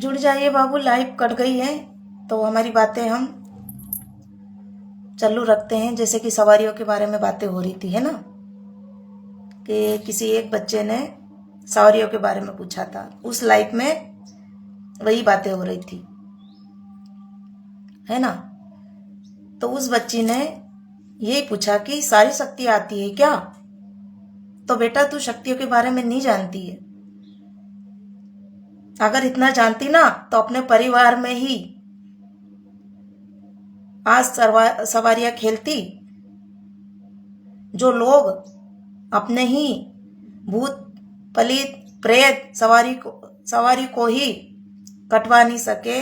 जुड़ जाइए बाबू, live cut गई है तो हमारी बातें हम चालू रखते हैं। जैसे कि सवारियों के बारे में बातें हो रही थी, है ना, कि किसी एक बच्चे ने सवारियों के बारे में पूछा था, उस लाइव में वही बातें हो रही थी, है ना। तो उस बच्ची ने यही पूछा कि सारी शक्ति आती है क्या? तो बेटा तू शक्तियों के बारे में नहीं जानती है। अगर इतना जानती ना तो अपने परिवार में ही आज सवारियां खेलती। जो लोग अपने ही भूत पलित प्रेत सवारी को ही कटवा नहीं सके,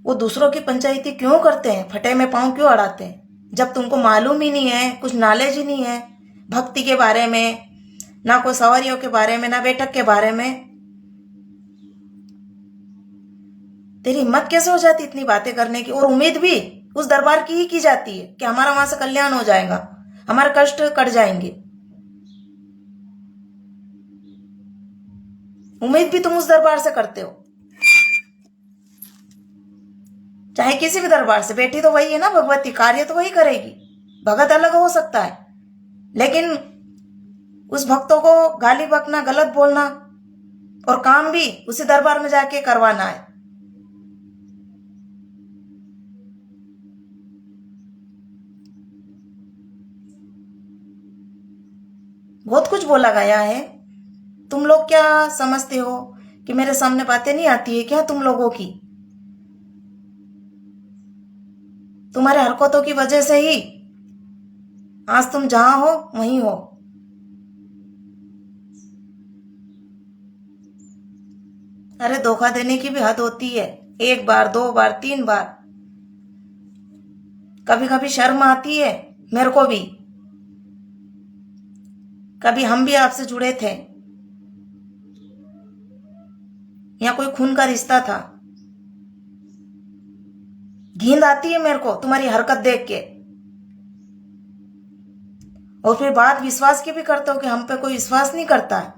वो दूसरों की पंचायती क्यों करते हैं? फटे में पांव क्यों अड़ाते हैं? जब तुमको मालूम ही नहीं है, कुछ नॉलेज ही नहीं है भक्ति के बारे में, ना कोई सवारियों के बारे में, ना बैठक के बारे में, तेरी हिम्मत कैसे हो जाती इतनी बातें करने की? और उम्मीद भी उस दरबार की ही की जाती है कि हमारा वहां से कल्याण हो जाएगा, हमारे कष्ट कट जाएंगे। उम्मीद भी तुम उस दरबार से करते हो, चाहे किसी भी दरबार से। बेटी तो वही है ना भगवती, कार्य तो वही करेगी। भगत अलग हो सकता है, लेकिन उस भक्तों को गाली बकना, गलत बोलना और काम भी उसी दरबार में जाके करवाना है। बहुत कुछ बोला गया है। तुम लोग क्या समझते हो कि मेरे सामने बातें नहीं आती है क्या तुम लोगों की? तुम्हारे हरकतों की वजह से ही आज तुम जहां हो वहीं हो। अरे धोखा देने की भी हद होती है। एक बार, दो बार, तीन बार, कभी कभी शर्म आती है मेरे को भी। कभी हम भी आपसे जुड़े थे या कोई खून का रिश्ता था। घिन आती है मेरे को तुम्हारी हरकत देख के। और फिर बात विश्वास की भी करते हो कि हम पे कोई विश्वास नहीं करता है।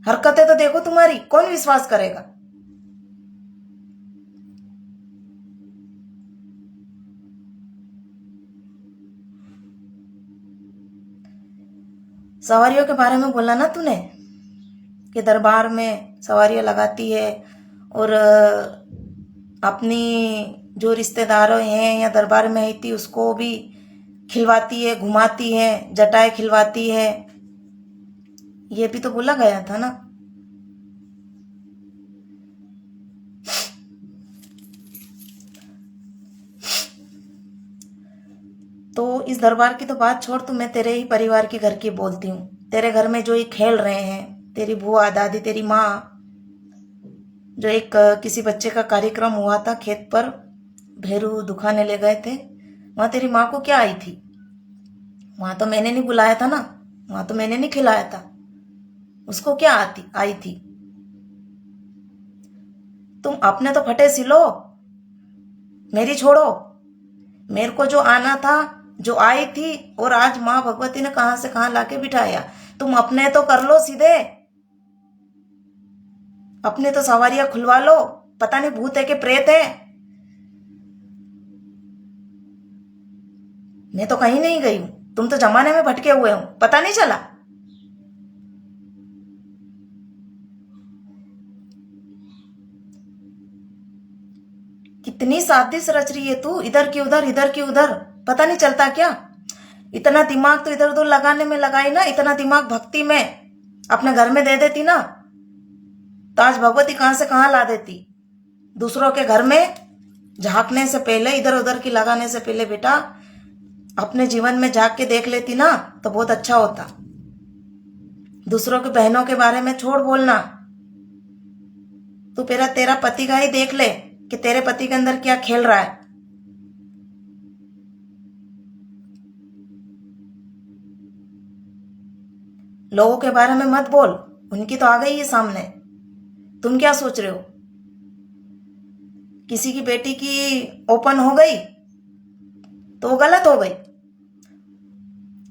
हरकतें तो देखो तुम्हारी, कौन विश्वास करेगा? सवारियों के बारे में बोला ना तूने कि दरबार में सवारियां लगाती है और अपनी जो रिश्तेदारों हैं या दरबार में आई थी उसको भी खिलवाती है, घुमाती है, जटाएं खिलवाती है। ये भी तो बोला गया था ना। तो इस दरबार की तो बात छोड़, तू मैं तेरे ही परिवार के घर की बोलती हूँ। तेरे घर में जो ये खेल रहे हैं, तेरी बुआ, दादी, तेरी माँ, जो एक किसी बच्चे का कार्यक्रम हुआ था खेत पर, भेरू दुखाने ले गए थे, वहां तेरी माँ को क्या आई थी? वहां तो मैंने नहीं बुलाया था ना, वहां तो मैंने नहीं खिलाया था। उसको क्या आई थी? तुम अपने तो फटे सिलो, मेरी छोड़ो। मेरे को जो आना था, जो आई थी, और आज माँ भगवती ने कहां से कहां लाके बिठाया। तुम अपने तो कर लो सीधे, अपने तो सवारियां खुलवा लो। पता नहीं भूत है कि प्रेत है। मैं तो कहीं नहीं गई हूं, तुम तो जमाने में भटके हुए हो, पता नहीं चला। कितनी साजिश रच रही है तू, इधर की उधर, इधर की उधर, पता नहीं चलता क्या? इतना दिमाग तो इधर उधर लगाने में लगाई ना, इतना दिमाग भक्ति में अपने घर में दे देती ना, तो आज भगवती कहां से कहां ला देती। दूसरों के घर में झांकने से पहले, इधर उधर की लगाने से पहले बेटा अपने जीवन में झांक के देख लेती ना तो बहुत अच्छा होता। दूसरों की बहनों के बारे में छोड़ बोलना। तू तेरा पति का ही देख ले कि तेरे पति के अंदर क्या खेल रहा है। लोगों के बारे में मत बोल, उनकी तो आ गई है सामने। तुम क्या सोच रहे हो? किसी की बेटी की ओपन हो गई तो वो गलत हो गई,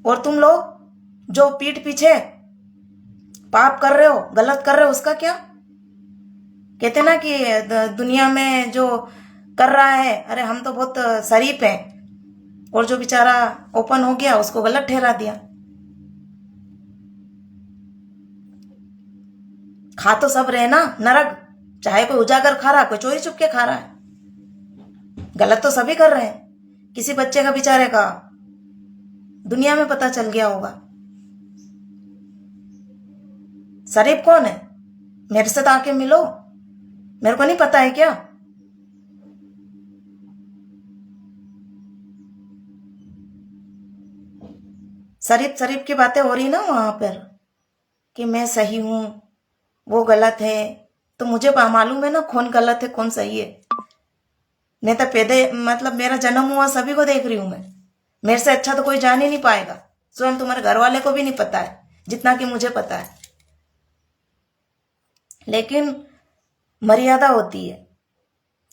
और तुम लोग जो पीठ पीछे पाप कर रहे हो, गलत कर रहे हो, उसका क्या? कहते ना कि दुनिया में जो कर रहा है, अरे हम तो बहुत शरीफ हैं, और जो बेचारा ओपन हो गया उसको गलत ठहरा दिया। खा तो सब रहे ना नरक, चाहे कोई उजागर खा रहा, कोई चोरी चुप के खा रहा है, गलत तो सभी कर रहे हैं। किसी बच्चे का बेचारे का दुनिया में पता चल गया होगा। शरीफ कौन है? मेरे से तो आके मिलो, मेरे को नहीं पता है क्या? शरीफ शरीफ की बातें हो रही ना वहां पर कि मैं सही हूं, वो गलत है। तो मुझे मालूम है ना कौन गलत है कौन सही है। मैं तो पैदे मतलब मेरा जन्म हुआ सभी को देख रही हूं मैं। मेरे से अच्छा तो कोई जान ही नहीं पाएगा। स्वयं तुम्हारे घर वाले को भी नहीं पता है जितना कि मुझे पता है। लेकिन मर्यादा होती है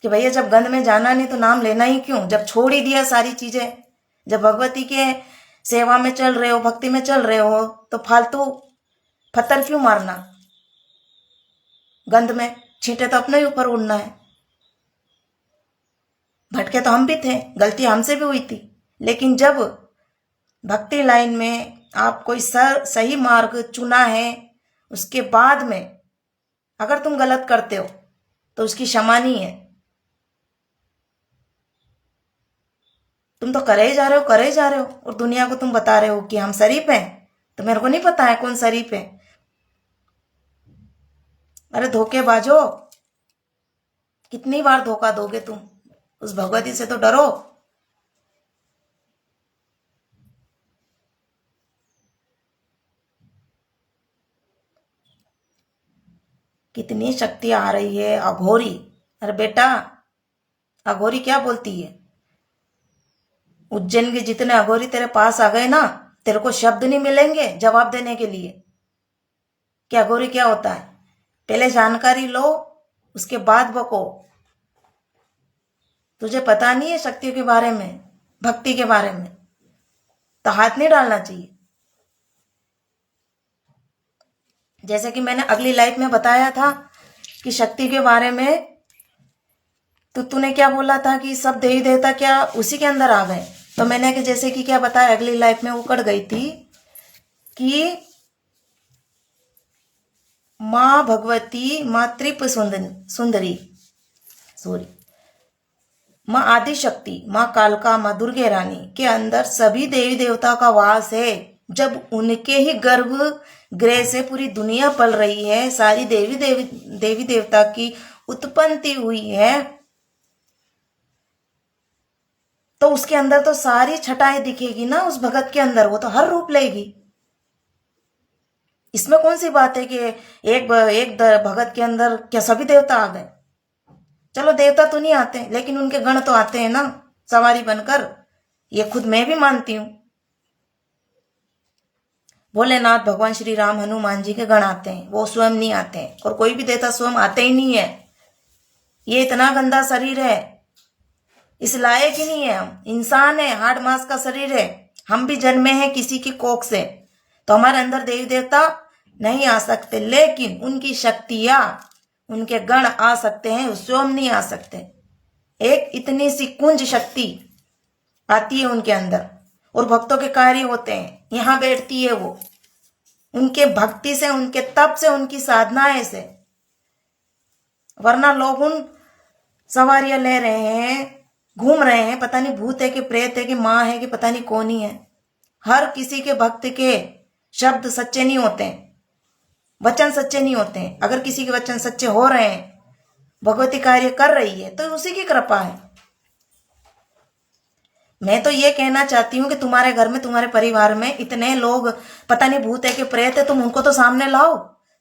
कि भैया जब गंध में जाना नहीं तो नाम लेना ही क्यों? जब छोड़ ही दिया सारी चीजें, जब भगवती के सेवा में चल रहे हो, भक्ति में चल रहे हो, तो फालतू पत्थर क्यों मारना? गंध में छींटे तो अपने ही ऊपर उड़ना है। भटके तो हम भी थे, गलती हमसे भी हुई थी। लेकिन जब भक्ति लाइन में आप कोई सही मार्ग चुना है, उसके बाद में अगर तुम गलत करते हो तो उसकी क्षमा नहीं है। तुम तो करे ही जा रहे हो, करे ही जा रहे हो, और दुनिया को तुम बता रहे हो कि हम शरीफ हैं। तो मेरे को नहीं पता है कौन शरीफ है। अरे धोखेबाजो, कितनी बार धोखा दोगे तुम? उस भगवती से तो डरो। कितनी शक्ति आ रही है अघोरी। अरे बेटा, अघोरी क्या बोलती है? उज्जैन के जितने अघोरी तेरे पास आ गए ना, तेरे को शब्द नहीं मिलेंगे जवाब देने के लिए कि अघोरी क्या होता है। पहले जानकारी लो, उसके बाद बको। तुझे पता नहीं है शक्तियों के बारे में, भक्ति के बारे में, तो हाथ नहीं डालना चाहिए। जैसे कि मैंने अगली लाइफ में बताया था कि शक्ति के बारे में, तो तूने क्या बोला था कि सब देवी देवता क्या उसी के अंदर आ गए? तो मैंने कि जैसे कि क्या बताया, अगली लाइफ में उकड़ गई थी कि माँ भगवती, माँ त्रिप सुंदरी, सॉरी, माँ आदि शक्ति, माँ कालका, माँ दुर्गे रानी के अंदर सभी देवी देवता का वास है। जब उनके ही गर्भ गृह से पूरी दुनिया पल रही है, सारी देवी देवता की उत्पत्ति हुई है, तो उसके अंदर तो सारी छटाएं दिखेगी ना उस भगत के अंदर। वो तो हर रूप लेगी। इसमें कौन सी बात है कि एक भगत के अंदर क्या सभी देवता आ गए? चलो देवता तो नहीं आते, लेकिन उनके गण तो आते हैं ना सवारी बनकर। ये खुद मैं भी मानती हूं। भोलेनाथ, भगवान श्री राम, हनुमान जी के गण आते हैं, वो स्वयं नहीं आते हैं, और कोई भी देवता स्वयं आते ही नहीं है। ये इतना गंदा शरीर है, इस लायक ही नहीं है। हम इंसान है, हाड़ मांस का शरीर है। हम भी जन्मे हैं किसी की कोख से, तो हमारे अंदर देवी देवता नहीं आ सकते, लेकिन उनकी शक्तियां, उनके गण आ सकते हैं, स्वयं नहीं आ सकते। एक इतनी सी कुंज शक्ति आती है उनके अंदर, और भक्तों के कार्य होते हैं। यहां बैठती है वो, उनके भक्ति से, उनके तप से, उनकी साधनाएं से। वरना लोग उन सवारियां ले रहे हैं, घूम रहे हैं, पता नहीं भूत है कि प्रेत है कि माँ है कि पता नहीं कौन ही है। हर किसी के भक्त के शब्द सच्चे नहीं होते हैं, वचन सच्चे नहीं होते हैं। अगर किसी के वचन सच्चे हो रहे हैं, भगवती कार्य कर रही है, तो उसी की कृपा है। मैं तो ये कहना चाहती हूँ कि तुम्हारे घर में, तुम्हारे परिवार में इतने लोग पता नहीं भूत है कि प्रेत है, तुम उनको तो सामने लाओ।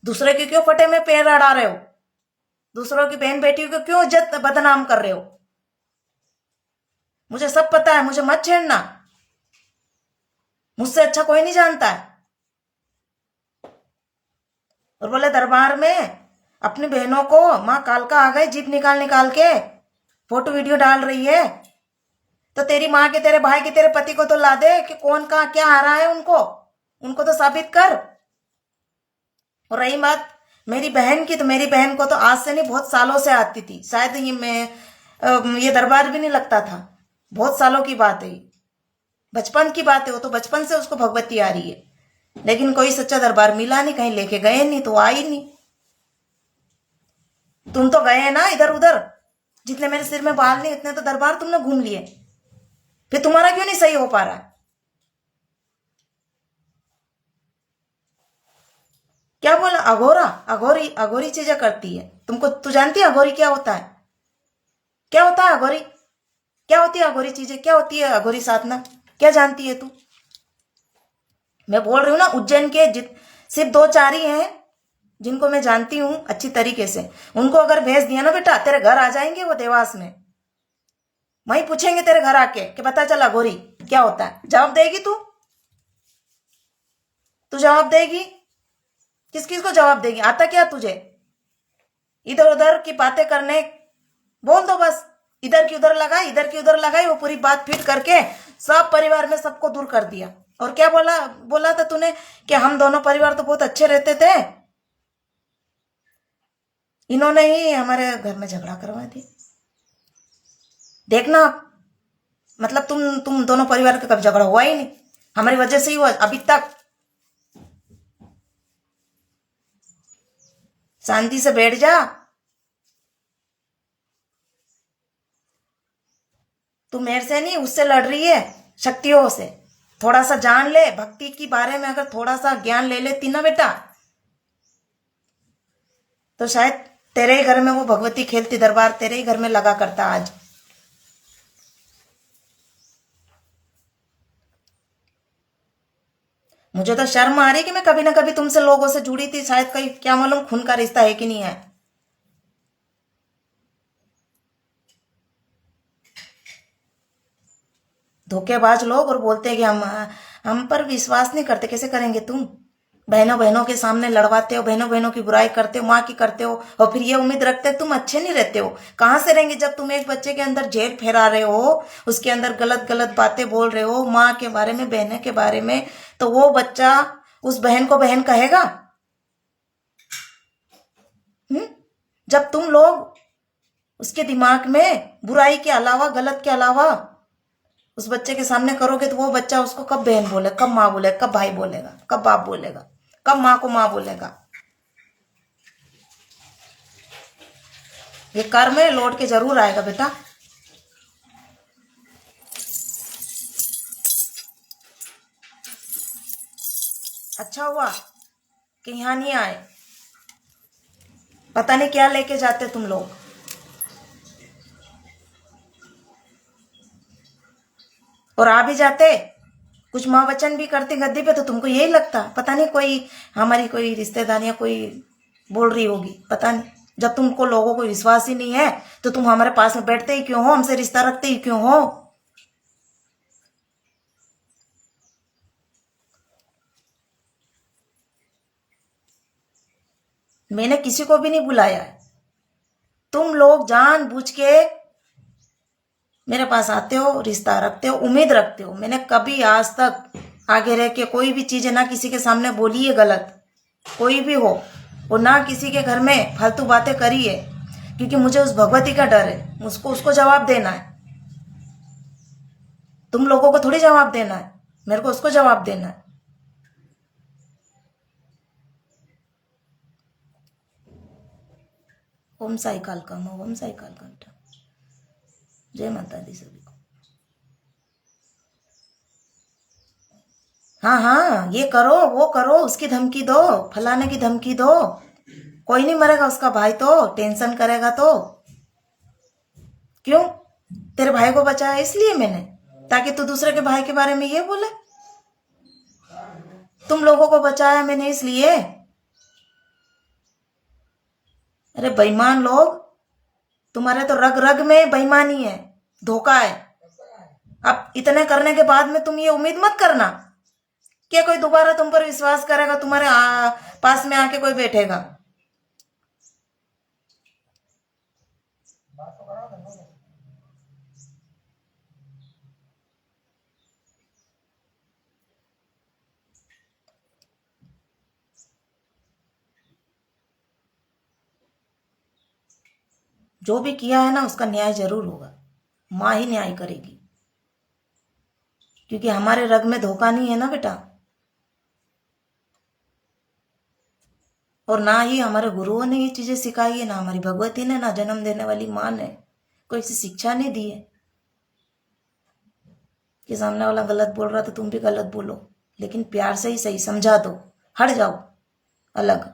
दूसरे के क्यों फटे में पैर अड़ा रहे हो? दूसरों की बहन बेटियों को क्यों इज्जत बदनाम कर रहे हो? मुझे सब पता है, मुझे मत छेड़ना। मुझसे अच्छा कोई नहीं जानता है। और बोले दरबार में अपनी बहनों को माँ कालका आ गई, जीप निकाल निकाल के फोटो वीडियो डाल रही है। तो तेरी माँ के, तेरे भाई के, तेरे पति को तो ला दे कि कौन कहाँ क्या आ रहा है, उनको तो साबित कर। और रही बात मेरी बहन की तो, मेरी बहन को तो आज से नहीं, बहुत सालों से आती थी। शायद ये दरबार भी नहीं लगता था। बहुत सालों की बात है, बचपन की बात है। वो तो बचपन से उसको भगवती आ रही है, लेकिन कोई सच्चा दरबार मिला नहीं, कहीं लेके गए नहीं तो आई नहीं। तुम तो गए ना इधर उधर, जितने मेरे सिर में बाल नहीं इतने तो दरबार तुमने घूम लिए, फिर तुम्हारा क्यों नहीं सही हो पा रहा है? क्या बोला? अघोरा? अघोरी? अघोरी चीजें करती है तुमको? तू जानती है अघोरी क्या होता है? क्या होता है अघोरी? क्या होती है अघोरी चीजें? क्या होती है अघोरी साधना? क्या जानती है तू? मैं बोल रही हूँ ना, उज्जैन के सिर्फ दो चार ही हैं जिनको मैं जानती हूँ अच्छी तरीके से। उनको अगर भेज दिया ना बेटा, तेरे घर आ जाएंगे वो देवास में, वहीं पूछेंगे तेरे घर आके कि पता चला अघोरी क्या होता है। जवाब देगी तू? तू जवाब देगी? किस किस को जवाब देगी? आता क्या तुझे? इधर उधर की बातें करने, बोल दो बस। इधर की उधर लगाई, इधर की उधर लगाई, वो पूरी बात फिट करके सब परिवार में सबको दूर कर दिया। और क्या बोला? बोला था तूने कि हम दोनों परिवार तो बहुत अच्छे रहते थे, इन्होंने ही हमारे घर में झगड़ा करवा दी। देखना, मतलब तुम दोनों परिवार का कभी झगड़ा हुआ ही नहीं, हमारी वजह से ही हुआ अभी तक। शांति से बैठ जा। तू मेरे से नहीं, उससे लड़ रही है, शक्तियों से। थोड़ा सा जान ले भक्ति के बारे में, अगर थोड़ा सा ज्ञान ले लेती ना बेटा, तो शायद तेरे ही घर में वो भगवती खेलती, दरबार तेरे ही घर में लगा करता आज। मुझे तो शर्म आ रही कि मैं कभी ना कभी तुमसे लोगों से जुड़ी थी, शायद कहीं, क्या मालूम खून का रिश्ता है कि नहीं है। धोखेबाज लोग, और बोलते हैं कि हम पर विश्वास नहीं करते। कैसे करेंगे तुम? बहनों बहनों के सामने लड़वाते हो, बहनों बहनों की बुराई करते हो, माँ की करते हो, और फिर ये उम्मीद रखते हो तुम अच्छे नहीं रहते हो। कहां से रहेंगे जब तुम एक बच्चे के अंदर जेल फहरा रहे हो, उसके अंदर गलत गलत बातें बोल रहे हो माँ के बारे में, बहने के बारे में, तो वो बच्चा उस बहन को बहन कहेगा? हम्म? जब तुम लोग उसके दिमाग में बुराई के अलावा, गलत के अलावा उस बच्चे के सामने करोगे, तो वो बच्चा उसको कब बहन बोले, कब माँ बोले, कब भाई बोलेगा, कब बाप बोलेगा, कब माँ को माँ बोलेगा? ये कर्म है, लौट के जरूर आएगा बेटा। अच्छा हुआ कि यहाँ नहीं आए, पता नहीं क्या लेके जाते तुम लोग। और आ भी जाते, कुछ माँ वचन भी करते गद्दी पे, तो तुमको यही लगता पता नहीं कोई हमारी कोई रिश्तेदार या कोई बोल रही होगी, पता नहीं। जब तुमको लोगों को विश्वास ही नहीं है, तो तुम हमारे पास में बैठते ही क्यों हो, हमसे रिश्ता रखते ही क्यों हो? मैंने किसी को भी नहीं बुलाया है। तुम लोग जानबूझ के मेरे पास आते हो, रिश्ता रखते हो, उम्मीद रखते हो। मैंने कभी आज तक आगे रह के कोई भी चीजें ना किसी के सामने बोली है गलत, कोई भी हो, और ना किसी के घर में फालतू बातें करी है, क्योंकि मुझे उस भगवती का डर है। उसको उसको जवाब देना है। तुम लोगों को थोड़ी जवाब देना है, मेरे को उसको जवाब देना है। ओम साई काल का, ओम साई काल का। जय माता दी सभी को। हाँ हाँ, ये करो वो करो, उसकी धमकी दो, फलाने की धमकी दो, कोई नहीं मरेगा उसका भाई, तो टेंशन करेगा तो। क्यों? तेरे भाई को बचाया इसलिए मैंने, ताकि तू दूसरे के भाई के बारे में ये बोले। तुम लोगों को बचाया मैंने इसलिए। अरे बेईमान लोग, तुम्हारे तो रग रग में बेईमानी है, धोखा है। अब इतने करने के बाद में तुम ये उम्मीद मत करना कि कोई दोबारा तुम पर विश्वास करेगा, तुम्हारे पास में आके कोई बैठेगा। जो भी किया है ना उसका न्याय जरूर होगा। माँ ही न्याय करेगी, क्योंकि हमारे रग में धोखा नहीं है ना बेटा। और ना ही हमारे गुरुओं ने ये चीजें सिखाई है, ना हमारी भगवती ने, ना जन्म देने वाली माँ ने कोई ऐसी शिक्षा नहीं दी है कि सामने वाला गलत बोल रहा तो तुम भी गलत बोलो। लेकिन प्यार से ही सही समझा दो, हट जाओ अलग।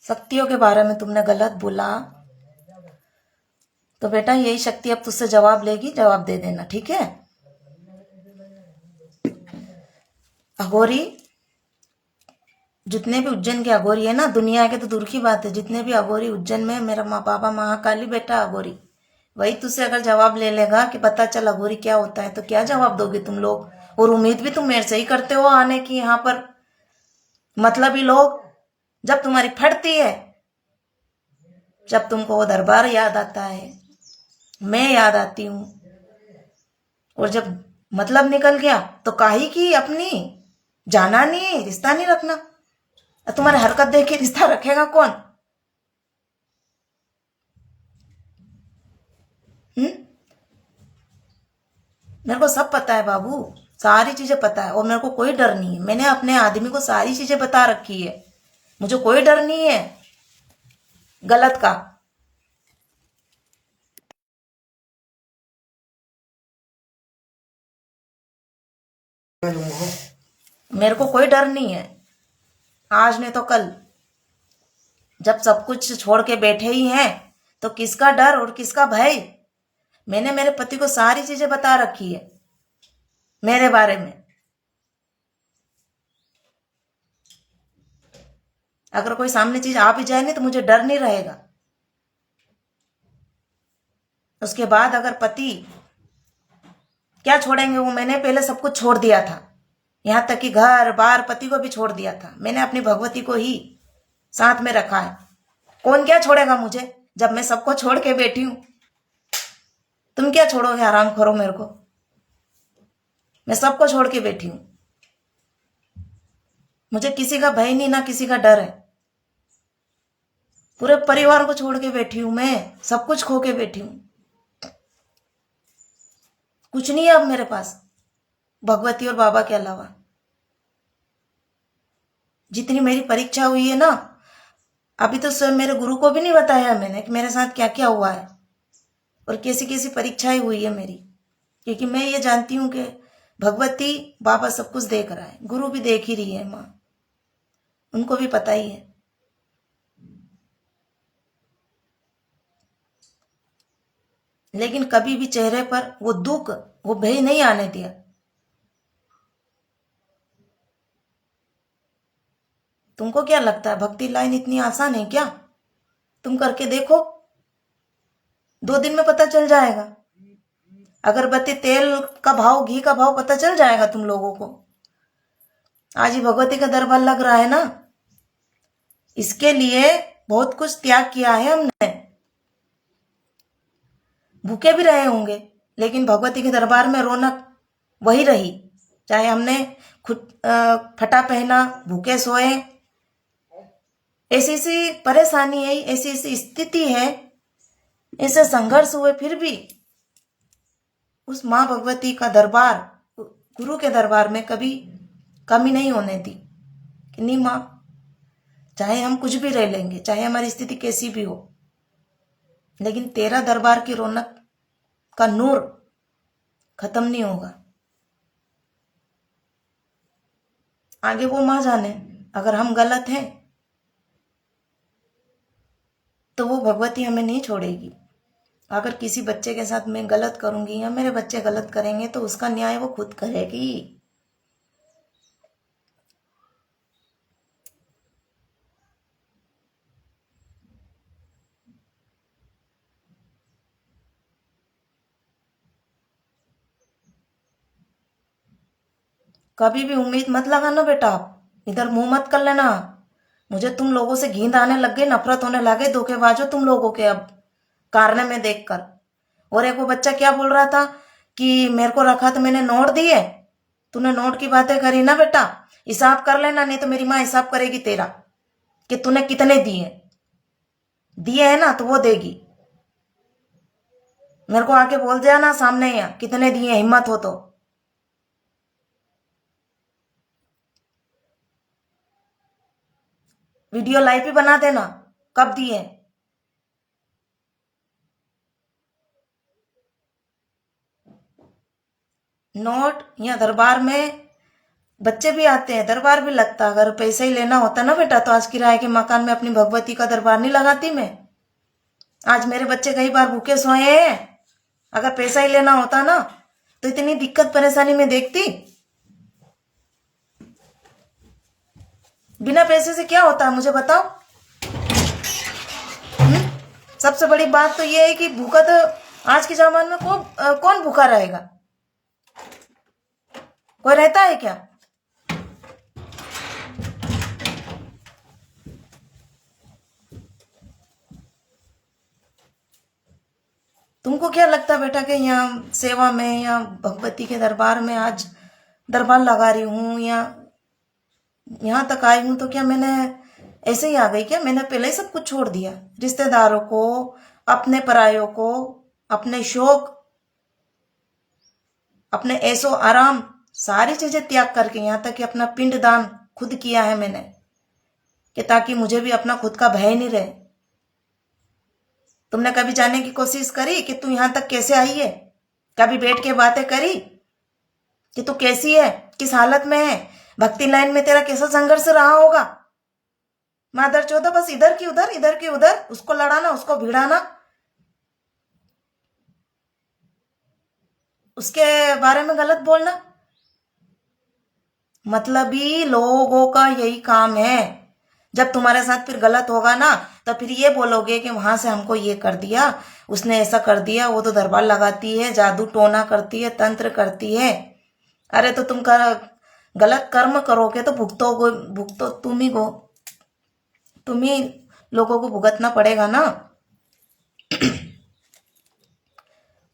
शक्तियों के बारे में तुमने गलत बोला तो बेटा यही शक्ति अब तुझसे जवाब लेगी, जवाब दे देना, ठीक है। अघोरी, जितने भी उज्जैन के अघोरी है ना, दुनिया के तो दूर की बात है, जितने भी अघोरी उज्जैन में, मेरा माँ बाबा महाकाली बेटा अघोरी, वही तुझसे अगर जवाब ले लेगा कि पता चल अघोरी क्या होता है, तो क्या जवाब दोगे तुम लोग। और उम्मीद भी तुम मेरे से ही करते हो आने की यहाँ पर। मतलबी लोग, जब तुम्हारी फटती है, जब तुमको वो दरबार याद आता है, मैं याद आती हूं, और जब मतलब निकल गया तो काहे की अपनी जाना नहीं, रिश्ता नहीं रखना। तुम्हारे हरकत देख के रिश्ता रखेगा कौन? मेरे को सब पता है बाबू, सारी चीजें पता है, और मेरे को कोई डर नहीं है। मैंने अपने आदमी को सारी चीजें बता रखी है, मुझे कोई डर नहीं है गलत का। मेरे को कोई डर नहीं है, आज नहीं तो कल। जब सब कुछ छोड़ के बैठे ही हैं तो किसका डर और किसका भय। मैंने मेरे पति को सारी चीजें बता रखी है मेरे बारे में। अगर कोई सामने चीज आ भी जाए नहीं तो मुझे डर नहीं रहेगा। उसके बाद अगर पति क्या छोड़ेंगे, वो मैंने पहले सब कुछ छोड़ दिया था, यहां तक कि घर बार पति को भी छोड़ दिया था। मैंने अपनी भगवती को ही साथ में रखा है। कौन क्या छोड़ेगा मुझे जब मैं सबको छोड़ के बैठी हूं। तुम क्या छोड़ोगे आराम करो मेरे को, मैं सबको छोड़ के बैठी हूं। मुझे किसी का भय नहीं, ना किसी का डर है। पूरे परिवार को छोड़ के बैठी हूं मैं, सब कुछ खो के बैठी हूं। कुछ नहीं है अब मेरे पास भगवती और बाबा के अलावा। जितनी मेरी परीक्षा हुई है ना, अभी तो स्वयं मेरे गुरु को भी नहीं बताया मैंने कि मेरे साथ क्या क्या हुआ है और कैसी कैसी परीक्षाएं हुई है मेरी। क्योंकि मैं ये जानती हूं कि भगवती बाबा सब कुछ देख रहा है, गुरु भी देख ही रही है, माँ उनको भी पता ही है। लेकिन कभी भी चेहरे पर वो दुख, वो भय नहीं आने दिया। तुमको क्या लगता है भक्ति लाइन इतनी आसान है क्या? तुम करके देखो, 2 दिन में पता चल जाएगा। अगरबत्ती तेल का भाव, घी का भाव पता चल जाएगा तुम लोगों को। आज ही भगवती का दरबार लग रहा है ना, इसके लिए बहुत कुछ त्याग किया है हमने। भूखे भी रहे होंगे, लेकिन भगवती के दरबार में रौनक वही रही। चाहे हमने खुद फटा पहना, भूखे सोए, ऐसी ऐसी परेशानी है, ऐसी ऐसी स्थिति है, ऐसे संघर्ष हुए, फिर भी उस माँ भगवती का दरबार, गुरु के दरबार में कभी कमी नहीं होने दी कि नहीं माँ, चाहे हम कुछ भी रह लेंगे, चाहे हमारी स्थिति कैसी भी हो, लेकिन तेरा दरबार की रौनक का नूर खत्म नहीं होगा। आगे वो माँ जाने, अगर हम गलत हैं तो वो भगवती हमें नहीं छोड़ेगी। अगर किसी बच्चे के साथ मैं गलत करूंगी या मेरे बच्चे गलत करेंगे तो उसका न्याय वो खुद करेगी। कभी भी उम्मीद मत लगाना बेटा, आप इधर मुंह मत कर लेना। मुझे तुम लोगों से घिंद आने लग गई, नफरत होने लगे, धोखेबाजो तुम लोगों के अब कारने में देखकर। और एक वो बच्चा क्या बोल रहा था कि मेरे को रखा तो मैंने नोट दिए, तूने नोट की बातें करी ना बेटा, हिसाब कर लेना, नहीं तो मेरी माँ हिसाब करेगी तेरा कि तूने कितने दिए। दिए है ना तो वो देगी। मेरे को आके बोल दिया ना सामने, यहाँ कितने दिए, हिम्मत हो तो। वीडियो लाइव भी बना देना कब दिए। नोट यहाँ दरबार में बच्चे भी आते हैं, दरबार भी लगता। अगर पैसे ही लेना होता ना बेटा तो आज किराए के मकान में अपनी भगवती का दरबार नहीं लगाती मैं। आज मेरे बच्चे कई बार भूखे सोए हैं। अगर पैसा ही लेना होता ना तो इतनी दिक्कत परेशानी में देखती। बिना पैसे से क्या होता है मुझे बताओ। सबसे बड़ी बात तो ये है कि भूखा तो आज के जमाने में कौन भूखा रहेगा? कोई रहता है क्या? तुमको क्या लगता है बेटा कि यहाँ सेवा में या भगवती के दरबार में आज दरबार लगा रही हूँ या यहाँ तक आई हूँ तो क्या मैंने ऐसे ही आ गई क्या? मैंने पहले ही सब कुछ छोड़ दिया, रिश्तेदारों को, अपने परायों को, अपने शौक, अपने ऐसो आराम, सारी चीजें त्याग करके यहाँ तक कि अपना पिंड दान खुद किया है मैंने, कि ताकि मुझे भी अपना खुद का भय नहीं रहे। तुमने कभी जानने की कोशिश करी कि तू यहां तक कैसे आई है? कभी बैठ के बातें करी कि तू कैसी है, किस हालत में है, भक्ति लाइन में तेरा कैसा संघर्ष रहा होगा? मादर चौदह बस इधर की उधर, इधर की उधर, उसको लड़ाना, उसको भिड़ाना, उसके बारे में गलत बोलना। मतलबी लोगों का यही काम है। जब तुम्हारे साथ फिर गलत होगा ना तो फिर ये बोलोगे कि वहां से हमको ये कर दिया, उसने ऐसा कर दिया, वो तो दरबार लगाती है, जादू टोना करती है, तंत्र करती है। अरे तो तुम गलत कर्म करोगे तो भुगतो तुम ही लोगों को भुगतना पड़ेगा ना।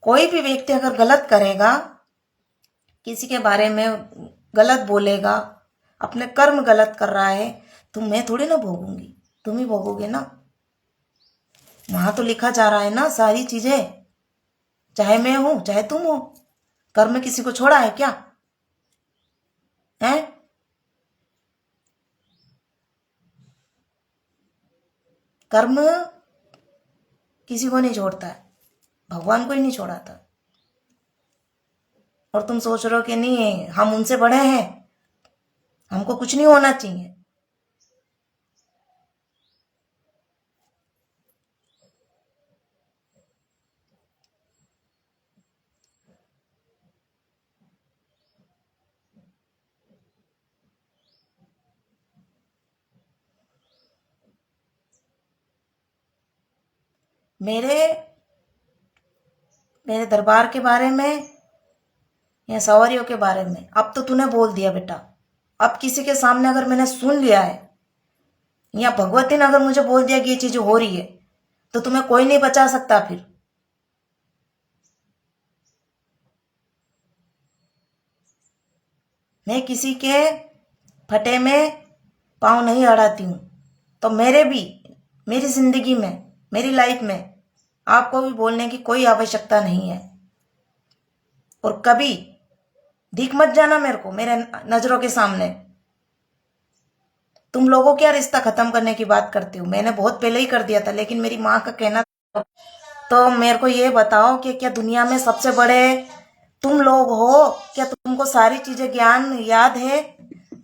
कोई भी व्यक्ति अगर गलत करेगा, किसी के बारे में गलत बोलेगा, अपने कर्म गलत कर रहा है, तो मैं थोड़ी ना भोगूंगी, तुम ही भोगोगे ना। वहां तो लिखा जा रहा है ना सारी चीजें, चाहे मैं हूं चाहे तुम हो। कर्म किसी को छोड़ा है क्या? है? कर्म किसी को नहीं छोड़ता है, भगवान को ही नहीं छोड़ा था। और तुम सोच रहे हो कि नहीं हम उनसे बड़े हैं, हमको कुछ नहीं होना चाहिए। मेरे मेरे दरबार के बारे में या सवारियों के बारे में अब तो तूने बोल दिया बेटा। अब किसी के सामने अगर मैंने सुन लिया है या भगवती ने अगर मुझे बोल दिया कि ये चीज हो रही है तो तुम्हें कोई नहीं बचा सकता। फिर मैं किसी के फटे में पांव नहीं अड़ाती हूं। तो मेरी जिंदगी में, मेरी लाइफ में आपको भी बोलने की कोई आवश्यकता नहीं है। और कभी दिख मत जाना मेरे को, मेरे नजरों के सामने। तुम लोगों क्या रिश्ता खत्म करने की बात करते हो? मैंने बहुत पहले ही कर दिया था, लेकिन मेरी माँ का कहना था। तो मेरे को ये बताओ कि क्या दुनिया में सबसे बड़े तुम लोग हो? क्या तुमको सारी चीजें ज्ञान याद है,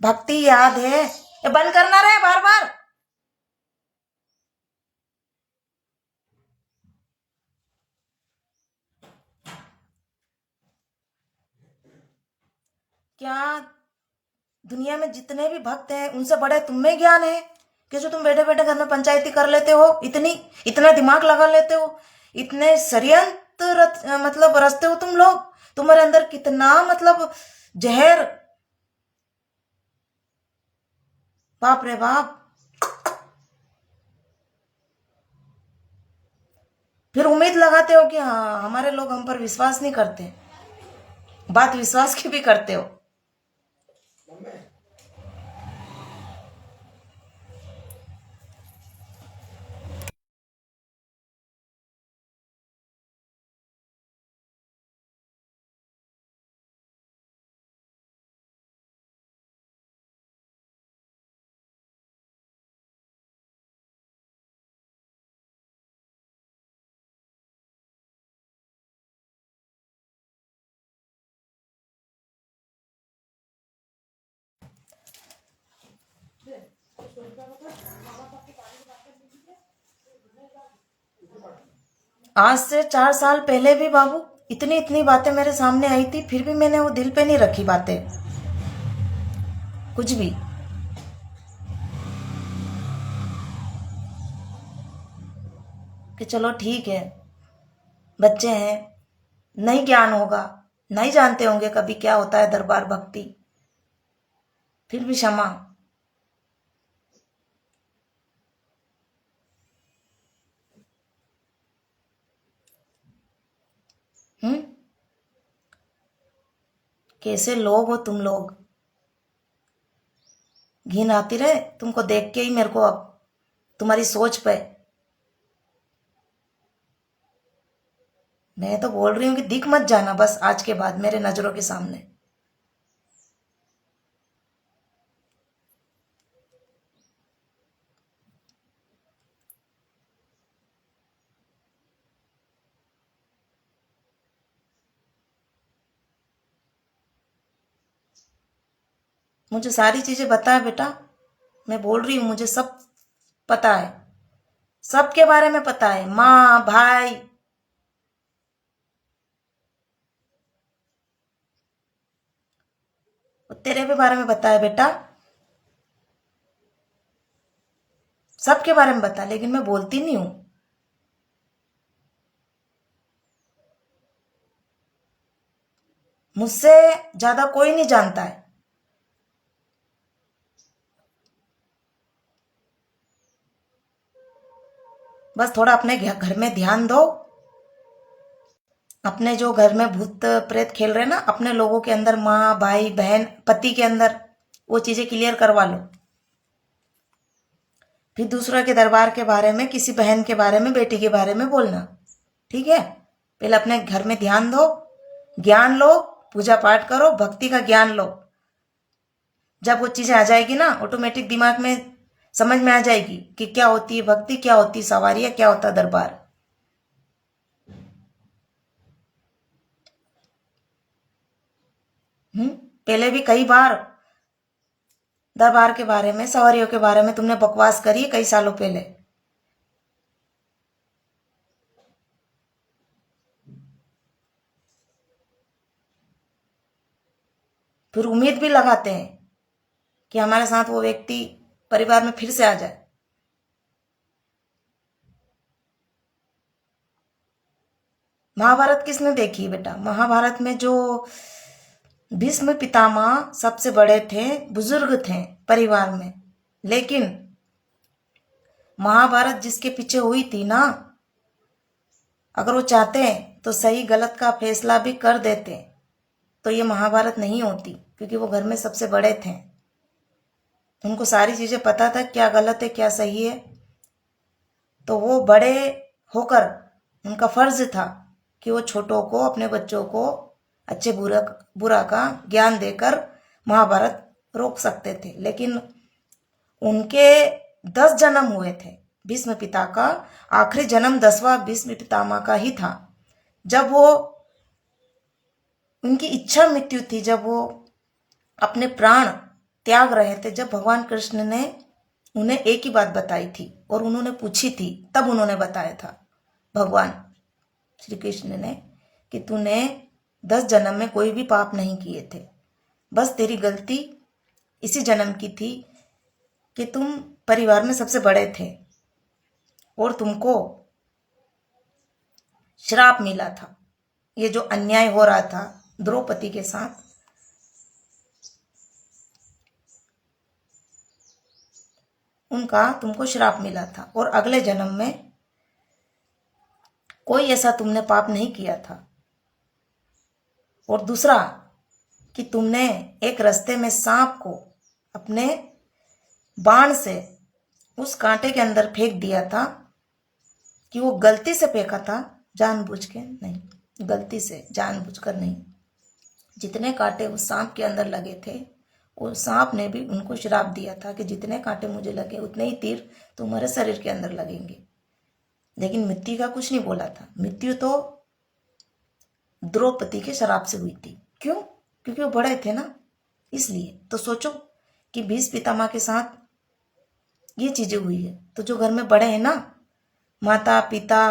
भक्ति याद है? ये बंद करना रहे बार बार। क्या दुनिया में जितने भी भक्त हैं उनसे बड़े तुम में ज्ञान है कि जो तुम बैठे बैठे घर में पंचायती कर लेते हो? इतना दिमाग लगा लेते हो, इतने षड्यंत्र मतलब रचते हो तुम लोग। तुम्हारे अंदर कितना मतलब जहर, बाप रे बाप। फिर उम्मीद लगाते हो कि हाँ हमारे लोग हम पर विश्वास नहीं करते। बात विश्वास की भी करते हो। आज से 4 साल पहले भी बाबू इतनी इतनी बातें मेरे सामने आई थी, फिर भी मैंने वो दिल पे नहीं रखी बातें कुछ भी। कि चलो ठीक है, बच्चे हैं, नहीं ज्ञान होगा, नहीं जानते होंगे कभी क्या होता है दरबार भक्ति, फिर भी क्षमा। हम्म, कैसे लोग हो तुम लोग, घिन आती रहे तुमको देख के ही मेरे को अब, तुम्हारी सोच पे। मैं तो बोल रही हूँ कि दिख मत जाना बस आज के बाद मेरे नजरों के सामने। मुझे सारी चीजें पता है बेटा, मैं बोल रही हूँ मुझे सब पता है, सबके बारे में पता है, माँ भाई। तेरे भी बारे में पता है बेटा, सबके बारे में पता, लेकिन मैं बोलती नहीं हूं। मुझसे ज्यादा कोई नहीं जानता है। बस थोड़ा अपने घर में ध्यान दो, अपने जो घर में भूत प्रेत खेल रहे हैं ना अपने लोगों के अंदर, माँ भाई बहन पति के अंदर, वो चीजें क्लियर करवा लो। फिर दूसरों के दरबार के बारे में, किसी बहन के बारे में, बेटी के बारे में बोलना, ठीक है? पहले अपने घर में ध्यान दो, ज्ञान लो, पूजा पाठ करो, भक्ति का ज्ञान लो। जब वो चीजें आ जाएगी ना ऑटोमेटिक दिमाग में समझ में आ जाएगी कि क्या होती है भक्ति, क्या होती है सवारी, क्या होता है दरबार। पहले भी कई बार दरबार के बारे में, सवारियों के बारे में तुमने बकवास करी कई सालों पहले। फिर उम्मीद भी लगाते हैं कि हमारे साथ वो व्यक्ति परिवार में फिर से आ जाए। महाभारत किसने देखी बेटा? महाभारत में जो भीष्म पितामह सबसे बड़े थे, बुजुर्ग थे परिवार में, लेकिन महाभारत जिसके पीछे हुई थी ना, अगर वो चाहते तो सही गलत का फैसला भी कर देते, तो ये महाभारत नहीं होती, क्योंकि वो घर में सबसे बड़े थे, उनको सारी चीजें पता था क्या गलत है क्या सही है। तो वो बड़े होकर उनका फर्ज था कि वो छोटों को, अपने बच्चों को अच्छे बुरा का ज्ञान देकर महाभारत रोक सकते थे। लेकिन उनके 10 जन्म हुए थे, भीष्म पिता का आखिरी जन्म 10वां भीष्म पितामह का ही था। जब वो उनकी इच्छा मृत्यु थी, जब वो अपने प्राण त्याग रहे थे, जब भगवान कृष्ण ने उन्हें एक ही बात बताई थी और उन्होंने पूछी थी, तब उन्होंने बताया था भगवान श्री कृष्ण ने कि तूने 10 जन्म में कोई भी पाप नहीं किए थे, बस तेरी गलती इसी जन्म की थी कि तुम परिवार में सबसे बड़े थे और तुमको श्राप मिला था। ये जो अन्याय हो रहा था द्रौपदी के साथ, उनका तुमको श्राप मिला था और अगले जन्म में कोई ऐसा तुमने पाप नहीं किया था। और दूसरा, कि तुमने एक रास्ते में सांप को अपने बाण से उस कांटे के अंदर फेंक दिया था, कि वो गलती से फेंका था, जानबूझ के नहीं, गलती से जानबूझकर नहीं। जितने कांटे उस सांप के अंदर लगे थे, वो सांप ने भी उनको श्राप दिया था कि जितने कांटे मुझे लगे उतने ही तीर तुम्हारे शरीर के अंदर लगेंगे। लेकिन मृत्यु का कुछ नहीं बोला था। मृत्यु तो द्रौपदी के श्राप से हुई थी। क्यों? क्योंकि वो बड़े थे ना, इसलिए। तो सोचो कि भीष्म पितामह के साथ ये चीजें हुई है, तो जो घर में बड़े हैं ना, माता पिता,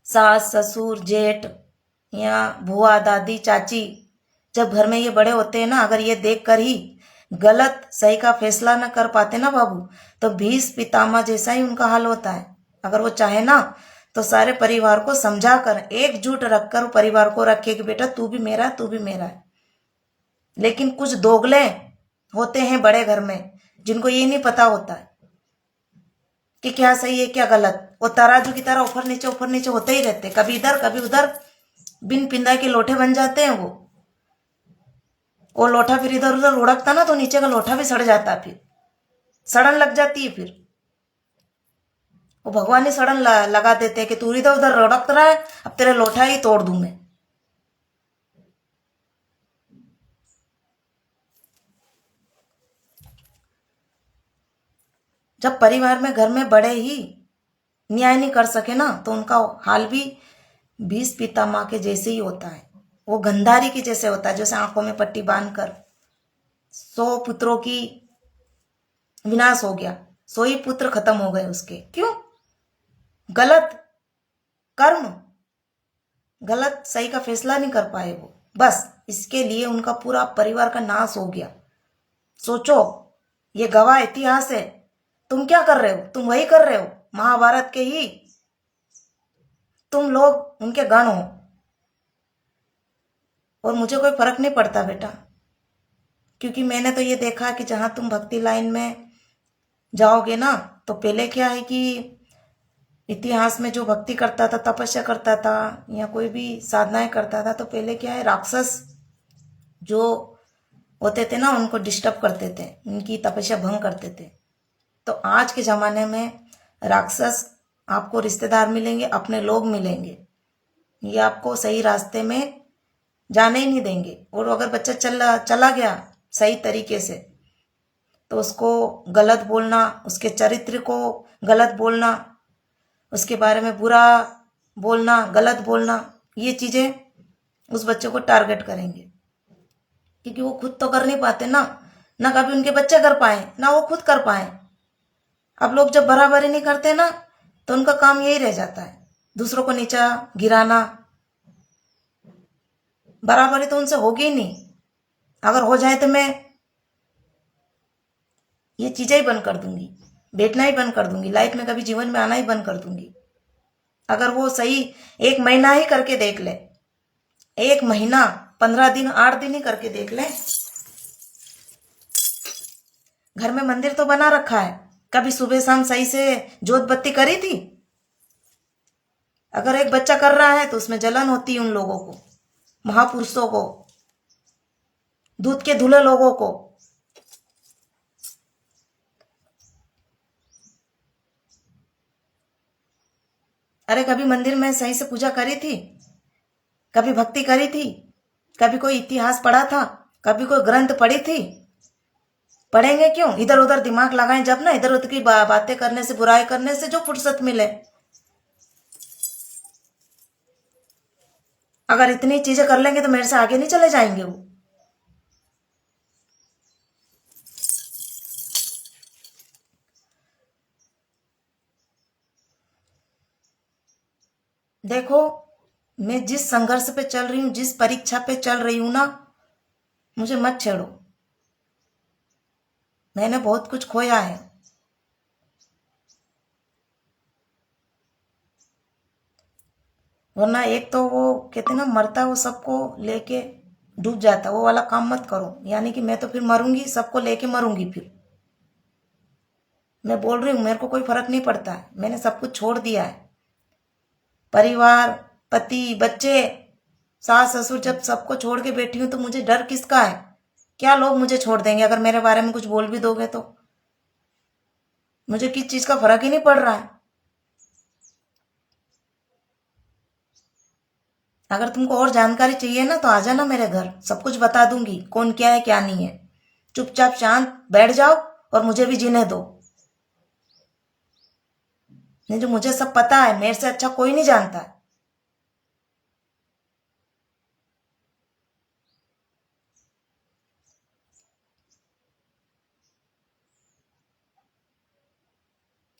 सास ससुर जेठ या बुआ दादी चाची, जब घर में ये बड़े होते हैं ना, अगर ये देख कर ही गलत सही का फैसला न कर पाते ना बाबू, तो भीष्म पितामह जैसा ही उनका हाल होता है। अगर वो चाहे ना तो सारे परिवार को समझा कर, एकजुट रखकर परिवार को रखे कि बेटा तू भी मेरा है, तू भी मेरा है। लेकिन कुछ दोगले होते हैं बड़े घर में, जिनको ये नहीं पता होता है कि क्या सही है क्या गलत। वो तराजू की तरह ऊपर नीचे होते ही रहते, कभी इधर कभी उधर, बिन पिंदा के लोटे बन जाते हैं। वो लोटा फिर इधर उधर उड़कता ना, तो नीचे का लोटा भी सड़ जाता, फिर सड़न लग जाती है। फिर वो भगवान ही सड़न लगा देते हैं कि तू इधर उधर उड़क रहा है, अब तेरे लोटा ही तोड़ दूं मैं। जब परिवार में घर में बड़े ही न्याय नहीं कर सके ना, तो उनका हाल भी भीष्म पितामह के जैसे ही होता है। वो गंधारी के जैसे होता है, जैसे आंखों में पट्टी बांधकर 100 पुत्रों की विनाश हो गया, 100 ही पुत्र खत्म हो गए उसके। क्यों? गलत कर्म, गलत सही का फैसला नहीं कर पाए वो, बस इसके लिए उनका पूरा परिवार का नाश हो गया। सोचो, ये गवाह इतिहास है। तुम क्या कर रहे हो? तुम वही कर रहे हो, महाभारत के ही तुम लोग उनके गण हो। और मुझे कोई फर्क नहीं पड़ता बेटा, क्योंकि मैंने तो ये देखा कि जहां तुम भक्ति लाइन में जाओगे ना, तो पहले क्या है कि इतिहास में जो भक्ति करता था, तपस्या करता था, या कोई भी साधनाएं करता था, तो पहले क्या है, राक्षस जो होते थे ना, उनको डिस्टर्ब करते थे, उनकी तपस्या भंग करते थे। तो आज के जमाने में राक्षस आपको रिश्तेदार मिलेंगे, अपने लोग मिलेंगे, ये आपको सही रास्ते में जाने ही नहीं देंगे। और अगर बच्चा चला गया सही तरीके से, तो उसको गलत बोलना, उसके चरित्र को गलत बोलना, उसके बारे में बुरा बोलना, गलत बोलना, ये चीजें उस बच्चे को टारगेट करेंगे, क्योंकि वो खुद तो कर नहीं पाते ना कभी उनके बच्चे कर पाए, ना वो खुद कर पाए। अब लोग जब बराबरी नहीं करते ना, तो उनका काम यही रह जाता है, दूसरों को नीचा गिराना। बराबरी तो उनसे होगी ही नहीं। अगर हो जाए तो मैं ये चीजें ही बंद कर दूंगी, बैठना ही बंद कर दूंगी, लाइफ में कभी जीवन में आना ही बंद कर दूंगी। अगर वो सही 1 महीना ही करके देख ले, 1 महीना 15 दिन 8 दिन ही करके देख ले। घर में मंदिर तो बना रखा है, कभी सुबह शाम सही से जोत बत्ती करी थी? अगर एक बच्चा कर रहा है तो उसमें जलन होती है उन लोगों को, महापुरुषों को, दूध के धुले लोगों को। अरे कभी मंदिर में सही से पूजा करी थी? कभी भक्ति करी थी? कभी कोई इतिहास पढ़ा था? कभी कोई ग्रंथ पढ़ी थी? पढ़ेंगे क्यों? इधर उधर दिमाग लगाएं जब ना, इधर उधर की बातें करने से, बुराई करने से जो फुर्सत मिले। अगर इतनी चीजें कर लेंगे तो मेरे से आगे नहीं चले जाएंगे वो। देखो, मैं जिस संघर्ष पे चल रही हूं, जिस परीक्षा पे चल रही हूं ना, मुझे मत छेड़ो। मैंने बहुत कुछ खोया है। वरना एक तो वो कहते ना, मरता वो सबको लेके डूब जाता, वो वाला काम मत करो। यानी कि मैं तो फिर मरूंगी, सबको लेके मरूंगी। फिर मैं बोल रही हूं, मेरे को कोई फर्क नहीं पड़ता है, मैंने सब कुछ छोड़ दिया है। परिवार, पति, बच्चे, सास ससुर जब सबको छोड़ के बैठी हूं तो मुझे डर किसका है? क्या लोग मुझे छोड़ देंगे अगर मेरे बारे में कुछ बोल भी दोगे तो? मुझे किस चीज का फर्क ही नहीं पड़ रहा है। अगर तुमको और जानकारी चाहिए ना तो आ जाना मेरे घर, सब कुछ बता दूंगी, कौन क्या है क्या नहीं है। चुपचाप शांत बैठ जाओ और मुझे भी जीने दो। नहीं, जो मुझे सब पता है, मेरे से अच्छा कोई नहीं जानता है।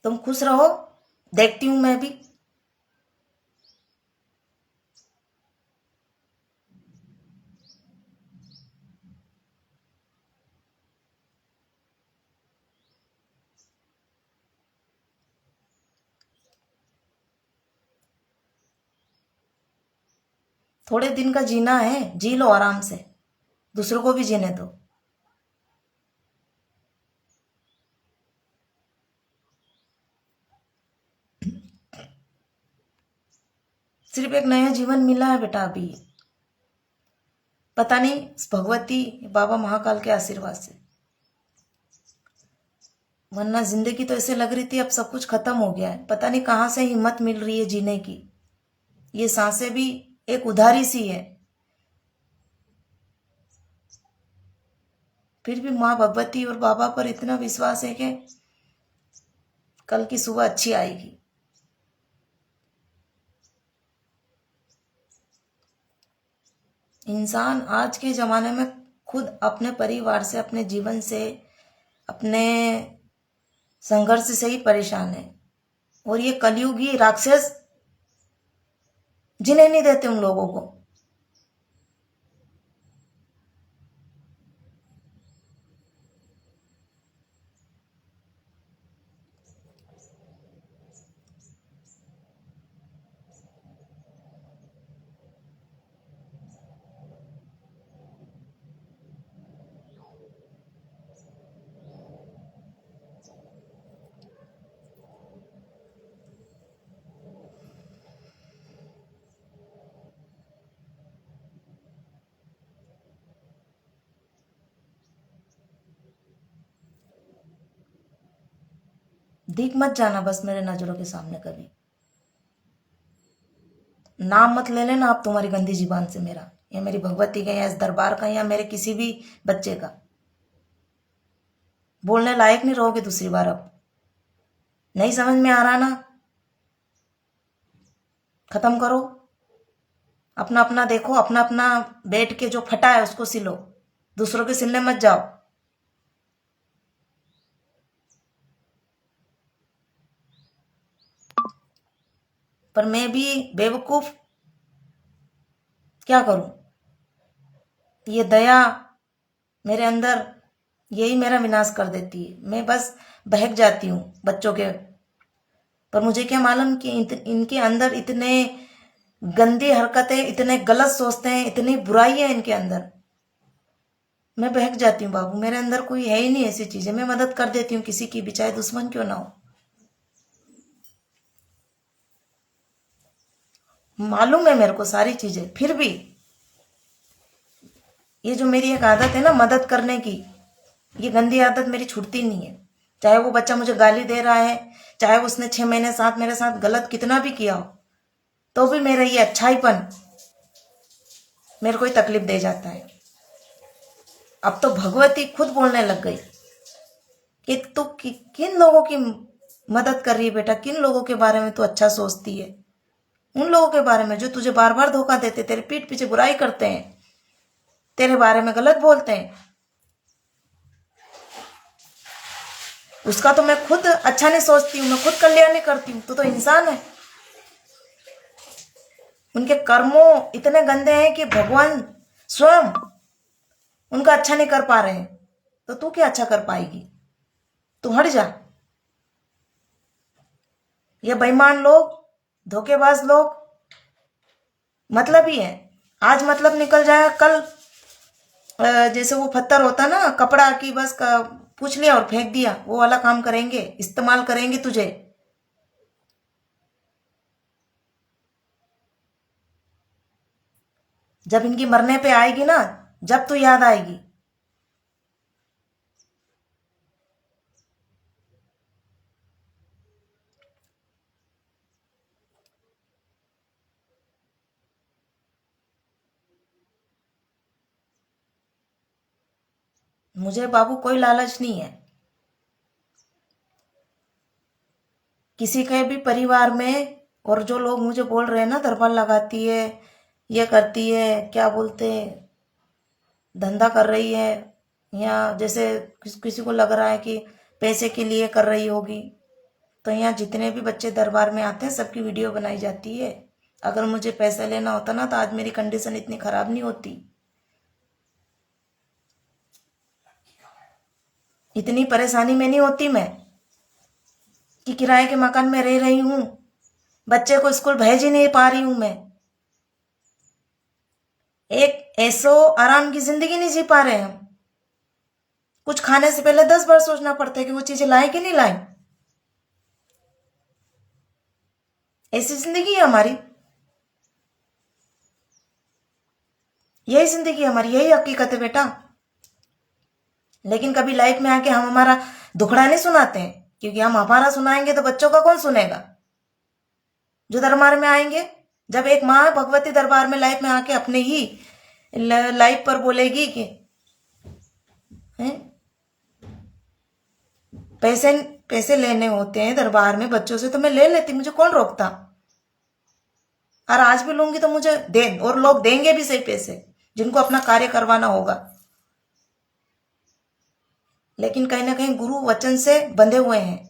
तुम खुश रहो, देखती हूं मैं भी। थोड़े दिन का जीना है, जी लो आराम से, दूसरों को भी जीने दो। सिर्फ एक नया जीवन मिला है बेटा अभी, पता नहीं भगवती बाबा महाकाल के आशीर्वाद से, वरना जिंदगी तो ऐसे लग रही थी अब सब कुछ खत्म हो गया है। पता नहीं कहाँ से हिम्मत मिल रही है जीने की। ये सांसें भी एक उधारी सी है। फिर भी माँ भगवती और बाबा पर इतना विश्वास है कि कल की सुबह अच्छी आएगी। इंसान आज के जमाने में खुद अपने परिवार से, अपने जीवन से, अपने संघर्ष से ही परेशान है। और ये कलयुगी राक्षस जिन्हें नहीं देते उन लोगों को। दिख मत जाना बस मेरे नजरों के सामने कभी। नाम मत ले लेना आप तुम्हारी गंदी जीबान से मेरा, या मेरी भगवती का, या इस दरबार का, या मेरे किसी भी बच्चे का। बोलने लायक नहीं रहोगे दूसरी बार। अब नहीं समझ में आ रहा ना, खत्म करो। अपना अपना देखो, अपना अपना बैठ के जो फटा है उसको सिलो, दूसरों के सिलने मत जाओ। पर मैं भी बेवकूफ क्या करूं? ये दया मेरे अंदर यही मेरा विनाश कर देती है। मैं बस बहक जाती हूँ बच्चों के। पर मुझे क्या मालूम कि इनके अंदर इतने गंदी हरकतें, इतने गलत सोचते हैं, इतनी बुराई है इनके अंदर। मैं बहक जाती हूँ बाबू, मेरे अंदर कोई है ही नहीं ऐसी चीजें। मैं मदद कर देती हूँ किसी की भी, चाहे दुश्मन क्यों ना हो। मालूम है मेरे को सारी चीजें, फिर भी ये जो मेरी एक आदत है ना मदद करने की, ये गंदी आदत मेरी छूटती नहीं है। चाहे वो बच्चा मुझे गाली दे रहा है, चाहे उसने 6 महीने साथ मेरे साथ गलत कितना भी किया हो, तो भी मेरा ये अच्छाईपन मेरे को ही तकलीफ दे जाता है। अब तो भगवती खुद बोलने लग गई कि तू किन लोगों की मदद कर रही है बेटा, किन लोगों के बारे में तू अच्छा सोचती है। उन लोगों के बारे में जो तुझे बार बार धोखा देते, तेरे पीठ पीछे बुराई करते हैं, तेरे बारे में गलत बोलते हैं। उसका तो मैं खुद अच्छा नहीं सोचती हूँ, मैं खुद कल्याण नहीं करती हूँ। तो इंसान है। उनके कर्मों इतने गंदे हैं कि भगवान स्वयं उनका अच्छा नहीं कर पा रहे हैं, तो तू क्या अच्छा कर पाएगी? तू हट जा। ये बेईमान लोग, धोखेबाज लोग मतलब ही है। आज मतलब निकल जाए, कल जैसे वो पत्थर होता ना कपड़ा की, बस पूछ लिया और फेंक दिया, वो वाला काम करेंगे, इस्तेमाल करेंगे तुझे। जब इनकी मरने पे आएगी ना, जब तो याद आएगी। मुझे बाबू कोई लालच नहीं है किसी के भी परिवार में। और जो लोग मुझे बोल रहे हैं ना, दरबार लगाती है, ये करती है, क्या बोलते हैं, धंधा कर रही है, या जैसे किसी को लग रहा है कि पैसे के लिए कर रही होगी, तो यहाँ जितने भी बच्चे दरबार में आते हैं सबकी वीडियो बनाई जाती है। अगर मुझे पैसा लेना होता ना, तो आज मेरी कंडीशन इतनी खराब नहीं होती। इतनी परेशानी में नहीं होती मैं कि किराए के मकान में रह रही हूं, बच्चे को स्कूल भेज ही नहीं पा रही हूं मैं। एक ऐसो आराम की जिंदगी नहीं जी पा रहे हम। कुछ खाने से पहले 10 बार सोचना पड़ता है कि वो चीजें लाएं कि नहीं लाएं। ऐसी जिंदगी है हमारी, यही जिंदगी है हमारी, यही हकीकत है बेटा। लेकिन कभी लाइफ में आके हम हमारा दुखड़ा नहीं सुनाते हैं, क्योंकि हम हमारा सुनाएंगे तो बच्चों का कौन सुनेगा जो दरबार में आएंगे। जब एक माँ भगवती दरबार में लाइफ में आके अपने ही लाइफ पर बोलेगी कि हैं, पैसे पैसे लेने होते हैं दरबार में बच्चों से, तो मैं ले लेती, मुझे कौन रोकता। और आज भी लूंगी तो मुझे दे, और लोग देंगे भी सही पैसे जिनको अपना कार्य करवाना होगा। लेकिन कहीं ना कहीं गुरु वचन से बंधे हुए हैं।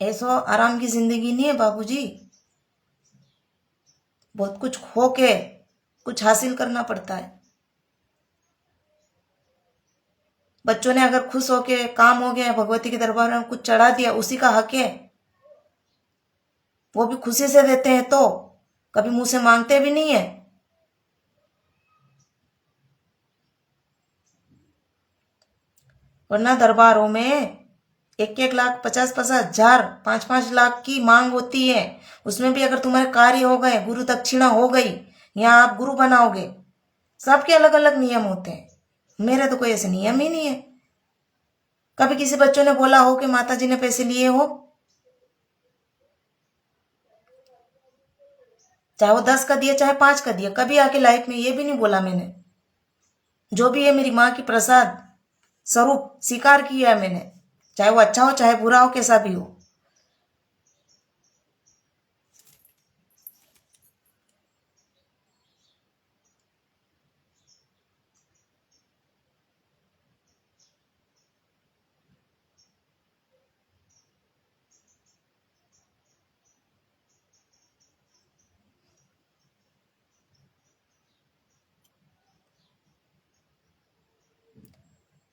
ऐसो आराम की जिंदगी नहीं है बाबूजी। बहुत कुछ खो के कुछ हासिल करना पड़ता है। बच्चों ने अगर खुश होके काम हो गया, भगवती के दरबार में कुछ चढ़ा दिया, उसी का हक है, वो भी खुशी से देते हैं, तो कभी मुंह से मांगते भी नहीं है। वरना दरबारों में 1-1 लाख, 50-50 हजार, 5-5 लाख की मांग होती है। उसमें भी अगर तुम्हारे कार्य हो गए, गुरु दक्षिणा हो गई, या आप गुरु बनाओगे, सबके अलग अलग नियम होते हैं। मेरे तो कोई ऐसे नियम ही नहीं है। कभी किसी बच्चों ने बोला हो कि माता जी ने पैसे लिए हो, चाहे वो 10 का दिया चाहे 5 का दिया, कभी आके लाइफ में ये भी नहीं बोला मैंने। जो भी है मेरी माँ की प्रसाद स्वरूप स्वीकार किया है मैंने, चाहे वो अच्छा हो चाहे बुरा हो, कैसा भी हो।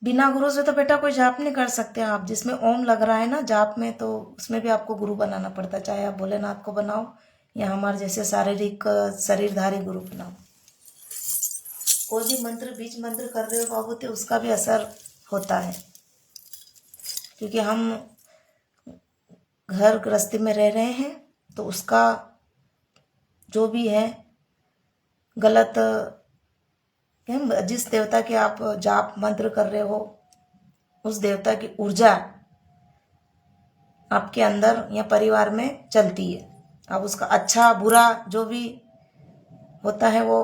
बिना गुरु से तो बेटा कोई जाप नहीं कर सकते आप। जिसमें ओम लग रहा है ना जाप में, तो उसमें भी आपको गुरु बनाना पड़ता है। चाहे आप भोलेनाथ को बनाओ या हमारे जैसे शारीरिक शरीरधारी गुरु बनाओ। कोई भी मंत्र बीच मंत्र कर रहे हो बाबू, तो उसका भी असर होता है। क्योंकि हम घर गृहस्थी में रह रहे हैं, तो उसका जो भी है गलत, जिस देवता के आप जाप मंत्र कर रहे हो, उस देवता की ऊर्जा आपके अंदर या परिवार में चलती है। अब उसका अच्छा बुरा जो भी होता है, वो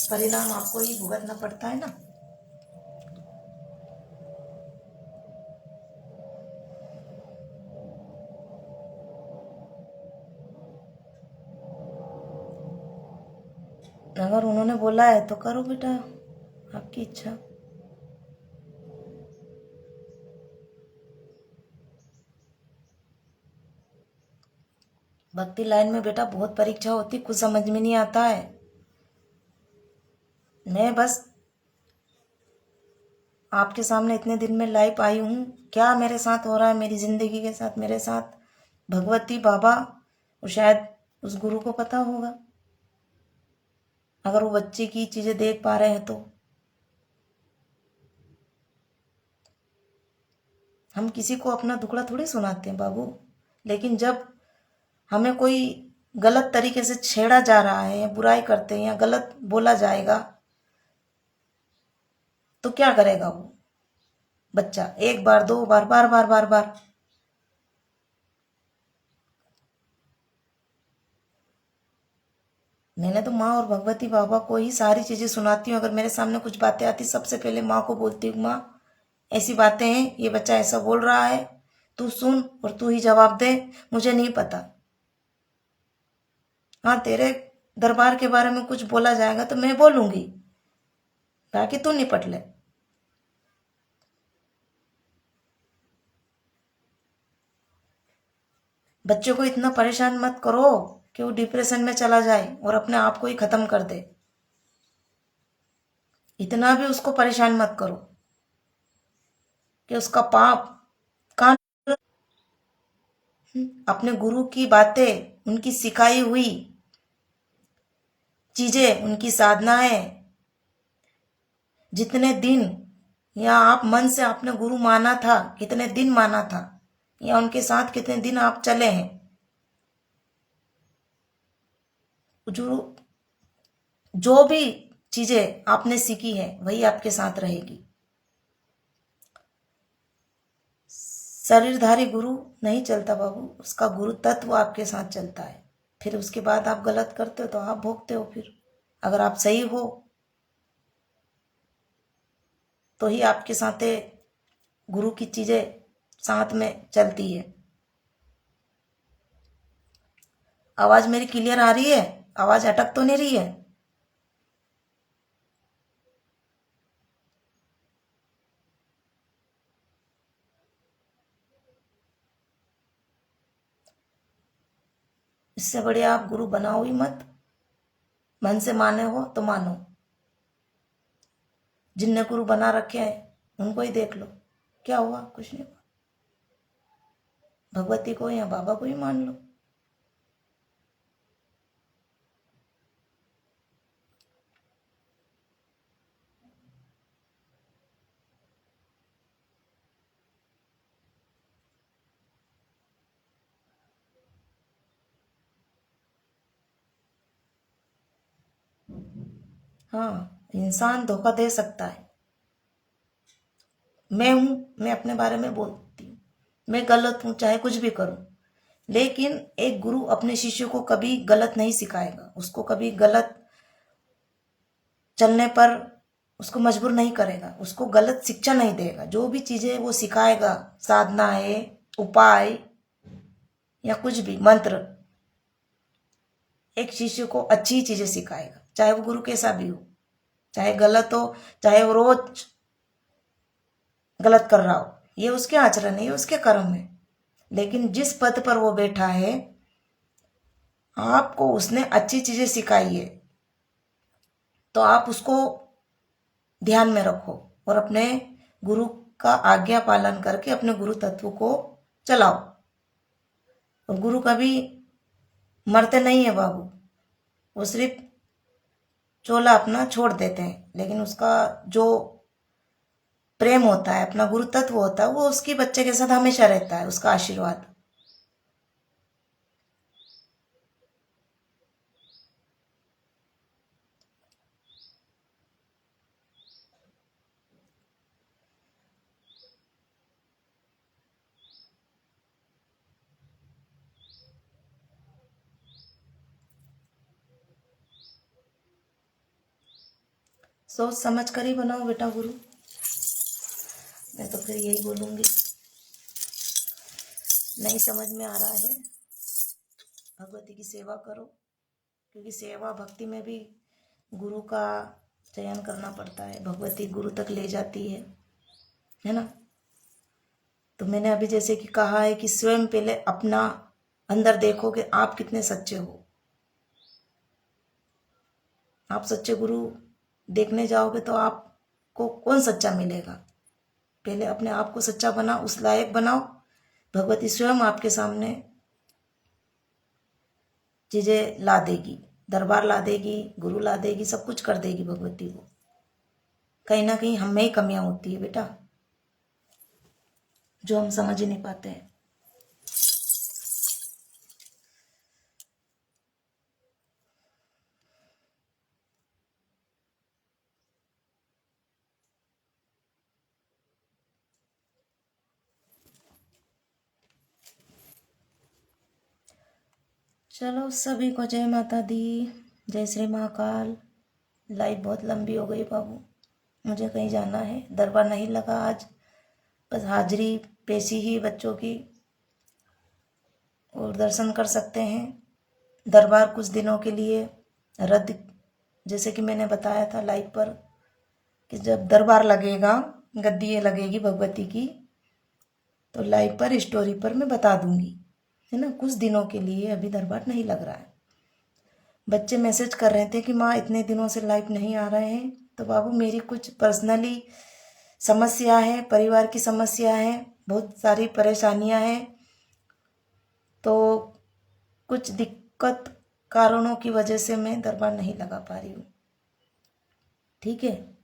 परिणाम आपको ही भुगतना पड़ता है ना। अगर उन्होंने बोला है तो करो बेटा, आपकी इच्छा। भक्ति लाइन में बेटा बहुत परीक्षा होती, कुछ समझ में नहीं आता है। मैं बस आपके सामने इतने दिन में लाइव आई हूँ, क्या मेरे साथ हो रहा है, मेरी जिंदगी के साथ, मेरे साथ भगवती बाबा और शायद उस गुरु को पता होगा, अगर वो बच्चे की चीजें देख पा रहे हैं तो। हम किसी को अपना दुखड़ा थोड़ी सुनाते हैं बाबू, लेकिन जब हमें कोई गलत तरीके से छेड़ा जा रहा है या बुराई करते हैं या गलत बोला जाएगा तो क्या करेगा वो बच्चा? एक बार, दो बार, बार बार बार बार। मैंने तो माँ और भगवती बाबा को ही सारी चीजें सुनाती हूँ। अगर मेरे सामने कुछ बातें आती सबसे पहले माँ को बोलती हूँ, माँ ऐसी बातें हैं, ये बच्चा ऐसा बोल रहा है, तू सुन और तू ही जवाब दे, मुझे नहीं पता। हाँ, तेरे दरबार के बारे में कुछ बोला जाएगा तो मैं बोलूंगी, बाकी तू निपट ले। बच्चों को इतना परेशान मत करो कि वो डिप्रेशन में चला जाए और अपने आप को ही खत्म कर दे। इतना भी उसको परेशान मत करो कि उसका पाप कान। अपने गुरु की बातें, उनकी सिखाई हुई चीजें, उनकी साधनाएं, जितने दिन या आप मन से आपने गुरु माना था, कितने दिन माना था, या उनके साथ कितने दिन आप चले हैं, जो जो भी चीजें आपने सीखी है वही आपके साथ रहेगी। शरीरधारी गुरु नहीं चलता बाबू, उसका गुरु तत्व आपके साथ चलता है। फिर उसके बाद आप गलत करते हो तो आप भोगते हो। फिर अगर आप सही हो तो ही आपके साथ गुरु की चीजें साथ में चलती है। आवाज मेरी क्लियर आ रही है? आवाज अटक तो नहीं रही है? इससे बढ़िया आप गुरु बनाओ ही मत। मन से माने हो तो मानो, जिनने गुरु बना रखे हैं उनको ही देख लो, क्या हुआ? कुछ नहीं हुआ। भगवती को या बाबा को ही मान लो। हाँ, इंसान धोखा दे सकता है। मैं हूं, मैं अपने बारे में बोलती हूँ, मैं गलत हूं चाहे कुछ भी करूं, लेकिन एक गुरु अपने शिष्य को कभी गलत नहीं सिखाएगा, उसको कभी गलत चलने पर उसको मजबूर नहीं करेगा, उसको गलत शिक्षा नहीं देगा। जो भी चीजें वो सिखाएगा, साधना है, उपाय या कुछ भी मंत्र, एक शिष्य को अच्छी चीजें सिखाएगा, चाहे वो गुरु कैसा भी हो, चाहे गलत हो, चाहे वो रोज गलत कर रहा हो, ये उसके आचरण है, ये उसके कर्म है। लेकिन जिस पद पर वो बैठा है, आपको उसने अच्छी चीजें सिखाई है तो आप उसको ध्यान में रखो और अपने गुरु का आज्ञा पालन करके अपने गुरु तत्व को चलाओ। और गुरु कभी मरते नहीं है बाबू, वो सिर्फ चोला अपना छोड़ देते हैं, लेकिन उसका जो प्रेम होता है, अपना गुरु तत्व होता है, वो उसकी बच्चे के साथ हमेशा रहता है, उसका आशीर्वाद। सोच समझ कर ही बनाओ बेटा गुरु, मैं तो फिर यही बोलूंगी। नहीं समझ में आ रहा है, भगवती की सेवा करो, क्योंकि सेवा भक्ति में भी गुरु का चयन करना पड़ता है, भगवती गुरु तक ले जाती है ना। तो मैंने अभी जैसे कि कहा है कि स्वयं पहले अपना अंदर देखो कि आप कितने सच्चे हो। आप सच्चे गुरु देखने जाओगे तो आपको कौन सच्चा मिलेगा? पहले अपने आप को सच्चा बनाओ, उस लायक बनाओ, भगवती स्वयं आपके सामने चीजें ला देगी, दरबार ला देगी, गुरु ला देगी, सब कुछ कर देगी भगवती। वो कहीं ना कहीं हम में ही कमियां होती है बेटा। जो हम समझ ही नहीं पाते हैं। चलो सभी को जय माता दी, जय श्री महाकाल। लाइफ बहुत लंबी हो गई बाबू, मुझे कहीं जाना है, दरबार नहीं लगा आज, बस हाजिरी पेशी ही बच्चों की, और दर्शन कर सकते हैं। दरबार कुछ दिनों के लिए रद्द, जैसे कि मैंने बताया था लाइव पर कि जब दरबार लगेगा, गद्दी लगेगी भगवती की, तो लाइव पर स्टोरी पर मैं बता दूंगी, है ना। कुछ दिनों के लिए अभी दरबार नहीं लग रहा है। बच्चे मैसेज कर रहे थे कि माँ इतने दिनों से लाइव नहीं आ रहे हैं, तो बाबू मेरी कुछ पर्सनली समस्या है, परिवार की समस्या है, बहुत सारी परेशानियां हैं, तो कुछ दिक्कत कारणों की वजह से मैं दरबार नहीं लगा पा रही हूँ। ठीक है।